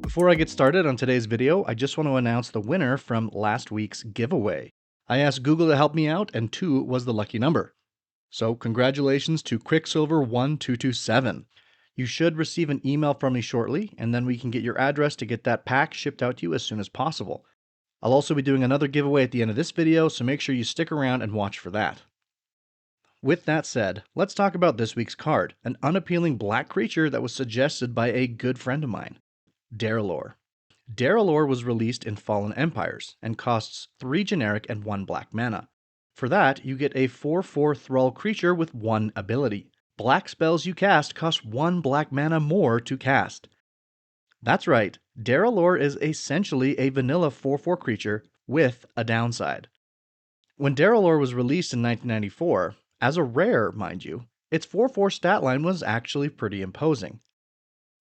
Before I get started on today's video, I just want to announce the winner from last week's giveaway. I asked Google to help me out, and 2 was the lucky number. So congratulations to Quicksilver1227. You should receive an email from me shortly, and then we can get your address to get that pack shipped out to you as soon as possible. I'll also be doing another giveaway at the end of this video, so make sure you stick around and watch for that. With that said, let's talk about this week's card, an unappealing black creature that was suggested by a good friend of mine, Derelor. Derelor was released in Fallen Empires and costs 3 generic and 1 black mana. For that, you get a 4/4 Thrull creature with 1 ability. Black spells you cast cost 1 black mana more to cast. That's right, Derelor is essentially a vanilla 4/4 creature with a downside. When Derelor was released in 1994, as a rare, mind you, its 4/4 stat line was actually pretty imposing.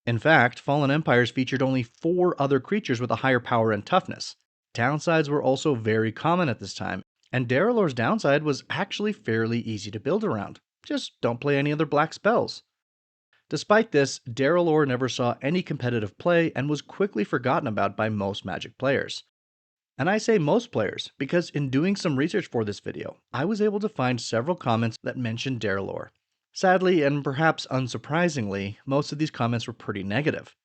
In fact, Fallen Empires featured only 4 other creatures with a higher power and toughness. Downsides were also very common at this time, and Derelor's downside was actually fairly easy to build around. Just don't play any other black spells. Despite this, Derelor never saw any competitive play and was quickly forgotten about by most Magic players. And I say most players because in doing some research for this video, I was able to find several comments that mentioned Derelor. Sadly, and perhaps unsurprisingly, most of these comments were pretty negative.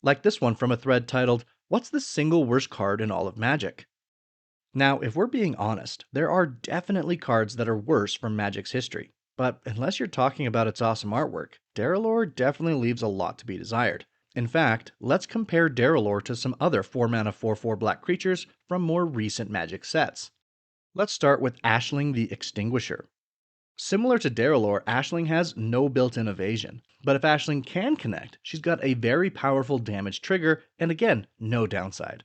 Like this one from a thread titled, "What's the single worst card in all of Magic?" Now, if we're being honest, there are definitely cards that are worse from Magic's history. But unless you're talking about its awesome artwork, Derelor definitely leaves a lot to be desired. In fact, let's compare Derelor to some other 4-mana 4/4 black creatures from more recent Magic sets. Let's start with Ashling the Extinguisher. Similar to Derelor, Ashling has no built-in evasion, but if Ashling can connect, she's got a very powerful damage trigger, and again, no downside.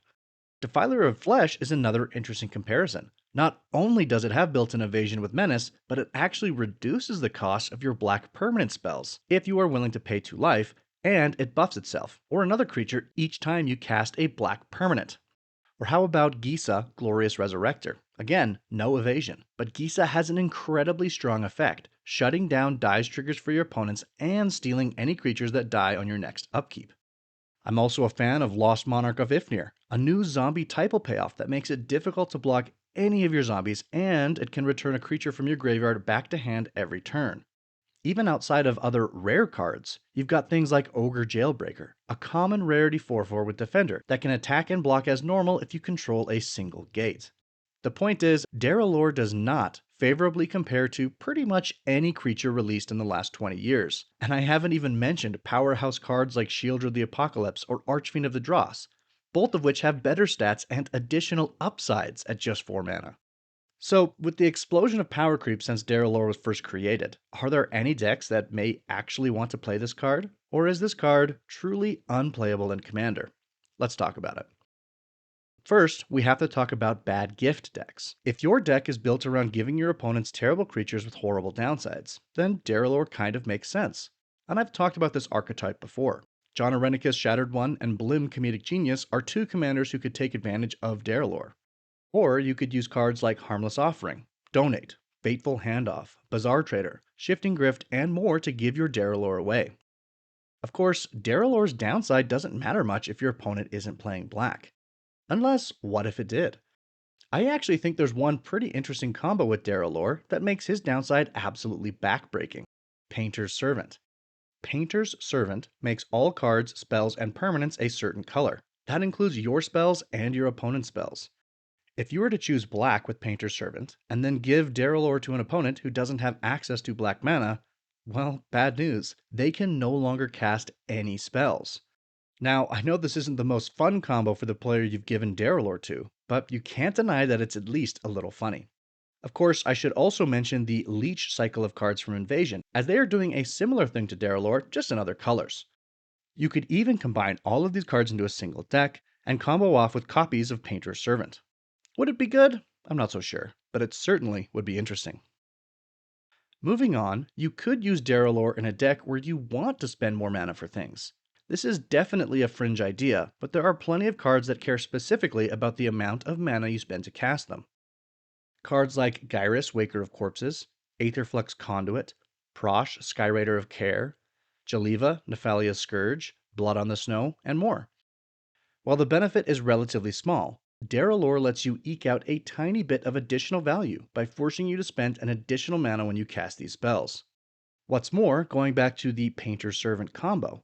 Defiler of Flesh is another interesting comparison. Not only does it have built-in evasion with Menace, but it actually reduces the cost of your black permanent spells, if you are willing to pay 2 life, and it buffs itself, or another creature, each time you cast a black permanent. Or how about Gisa, Glorious Resurrector? Again, no evasion, but Gisa has an incredibly strong effect, shutting down dies triggers for your opponents and stealing any creatures that die on your next upkeep. I'm also a fan of Lost Monarch of Ifnir, a new zombie typal payoff that makes it difficult to block any of your zombies, and it can return a creature from your graveyard back to hand every turn. Even outside of other rare cards, you've got things like Ogre Jailbreaker, a common rarity 4/4 with Defender that can attack and block as normal if you control a single gate. The point is, Derelor does not favorably compare to pretty much any creature released in the last 20 years, and I haven't even mentioned powerhouse cards like Shieldred the Apocalypse or Archfiend of the Dross, both of which have better stats and additional upsides at just 4 mana. So, with the explosion of power creep since Derelor was first created, are there any decks that may actually want to play this card? Or is this card truly unplayable in Commander? Let's talk about it. First, we have to talk about bad gift decks. If your deck is built around giving your opponents terrible creatures with horrible downsides, then Derelor kind of makes sense. And I've talked about this archetype before. John Arenicus Shattered One and Blim Comedic Genius are 2 commanders who could take advantage of Derelor. Or you could use cards like Harmless Offering, Donate, Fateful Handoff, Bazaar Trader, Shifting Grift, and more to give your Derelor away. Of course, Derelor's downside doesn't matter much if your opponent isn't playing black. Unless, what if it did? I actually think there's one pretty interesting combo with Derelor that makes his downside absolutely backbreaking. Painter's Servant. Painter's Servant makes all cards, spells, and permanents a certain color. That includes your spells and your opponent's spells. If you were to choose black with Painter's Servant, and then give Derelor to an opponent who doesn't have access to black mana, well, bad news. They can no longer cast any spells. Now, I know this isn't the most fun combo for the player you've given Derelor to, but you can't deny that it's at least a little funny. Of course, I should also mention the Leech cycle of cards from Invasion, as they are doing a similar thing to Derelor, just in other colors. You could even combine all of these cards into a single deck, and combo off with copies of Painter's Servant. Would it be good? I'm not so sure, but it certainly would be interesting. Moving on, you could use Derelor in a deck where you want to spend more mana for things. This is definitely a fringe idea, but there are plenty of cards that care specifically about the amount of mana you spend to cast them. Cards like Gyrus, Waker of Corpses, Aetherflux Conduit, Prosh, Skyraider of Care, Jaliva, Nephalia's Scourge, Blood on the Snow, and more. While the benefit is relatively small, Derelor lets you eke out a tiny bit of additional value by forcing you to spend an additional mana when you cast these spells. What's more, going back to the Painter-Servant combo,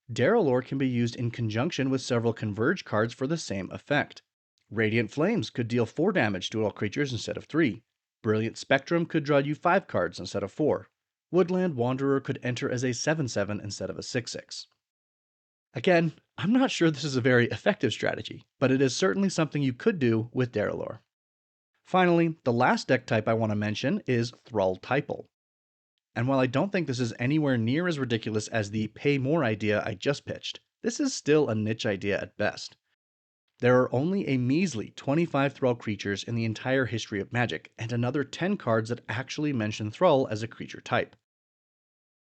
Derelor can be used in conjunction with several Converge cards for the same effect. Radiant Flames could deal 4 damage to all creatures instead of 3. Brilliant Spectrum could draw you 5 cards instead of 4. Woodland Wanderer could enter as a 7/7 instead of a 6/6. Again, I'm not sure this is a very effective strategy, but it is certainly something you could do with Derelor. Finally, the last deck type I want to mention is Thrull typal. And while I don't think this is anywhere near as ridiculous as the pay more idea I just pitched, this is still a niche idea at best. There are only a measly 25 Thrull creatures in the entire history of Magic, and another 10 cards that actually mention Thrull as a creature type.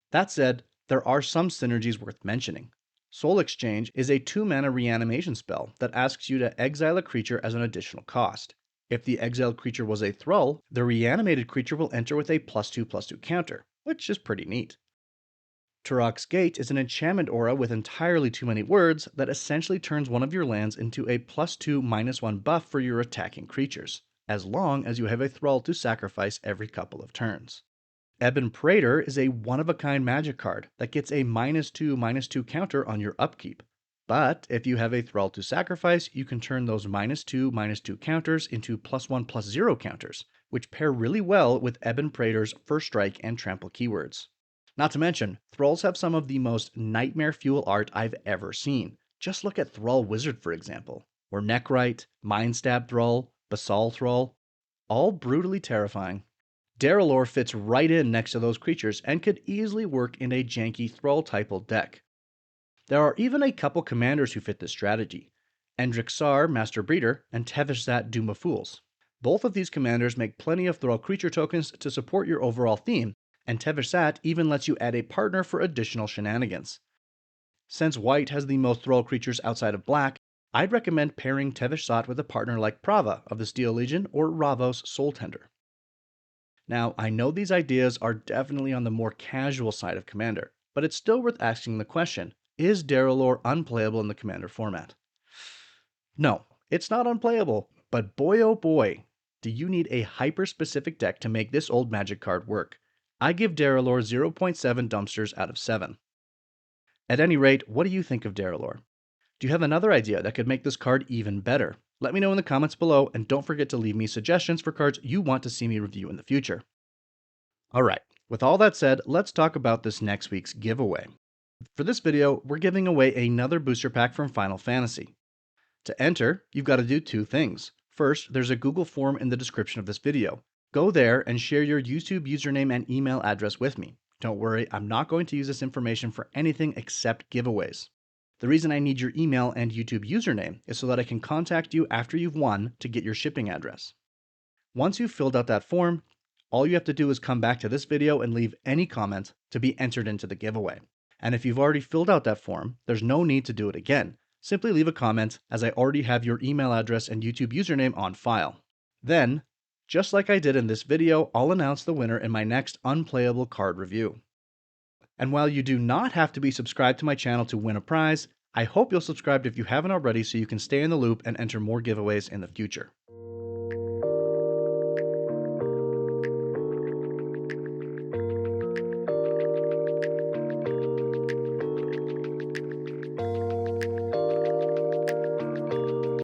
That said, there are some synergies worth mentioning. Soul Exchange is a 2-mana reanimation spell that asks you to exile a creature as an additional cost. If the exiled creature was a Thrull, the reanimated creature will enter with a +2/+2 counter, which is pretty neat. Turok's Gate is an enchantment aura with entirely too many words that essentially turns one of your lands into a +2/-1 buff for your attacking creatures, as long as you have a Thrull to sacrifice every couple of turns. Ebon Praetor is a one-of-a-kind magic card that gets a -2/-2 counter on your upkeep. But if you have a Thrall to sacrifice, you can turn those -2/-2 counters into +1/+0 counters, which pair really well with Ebon Praetor's First Strike and Trample keywords. Not to mention, Thralls have some of the most nightmare fuel art I've ever seen. Just look at Thrall Wizard, for example, or Neckrite, Mindstab Thrall, Basal Thrall, all brutally terrifying. Derelor fits right in next to those creatures and could easily work in a janky Thrall typal deck. There are even a couple commanders who fit this strategy: Endrixar, Master Breeder, and Tevishzat, Doom of Fools. Both of these commanders make plenty of Thrall creature tokens to support your overall theme, and Tevishzat even lets you add a partner for additional shenanigans. Since white has the most Thrall creatures outside of black, I'd recommend pairing Tevishzat with a partner like Prava of the Steel Legion or Ravos Soul Tender. Now, I know these ideas are definitely on the more casual side of Commander, but it's still worth asking the question, is Derelor unplayable in the Commander format? No, it's not unplayable, but boy oh boy, do you need a hyper-specific deck to make this old Magic card work. I give Derelor 0.7 dumpsters out of 7. At any rate, what do you think of Derelor? Do you have another idea that could make this card even better? Let me know in the comments below, and don't forget to leave me suggestions for cards you want to see me review in the future. Alright, with all that said, let's talk about this next week's giveaway. For this video, we're giving away another booster pack from Final Fantasy. To enter, you've got to do 2 things. First, there's a Google form in the description of this video. Go there and share your YouTube username and email address with me. Don't worry, I'm not going to use this information for anything except giveaways. The reason I need your email and YouTube username is so that I can contact you after you've won to get your shipping address. Once you've filled out that form, all you have to do is come back to this video and leave any comment to be entered into the giveaway. And if you've already filled out that form, there's no need to do it again. Simply leave a comment, as I already have your email address and YouTube username on file. Then, just like I did in this video, I'll announce the winner in my next Unplayable card review. And while you do not have to be subscribed to my channel to win a prize, I hope you'll subscribe if you haven't already so you can stay in the loop and enter more giveaways in the future.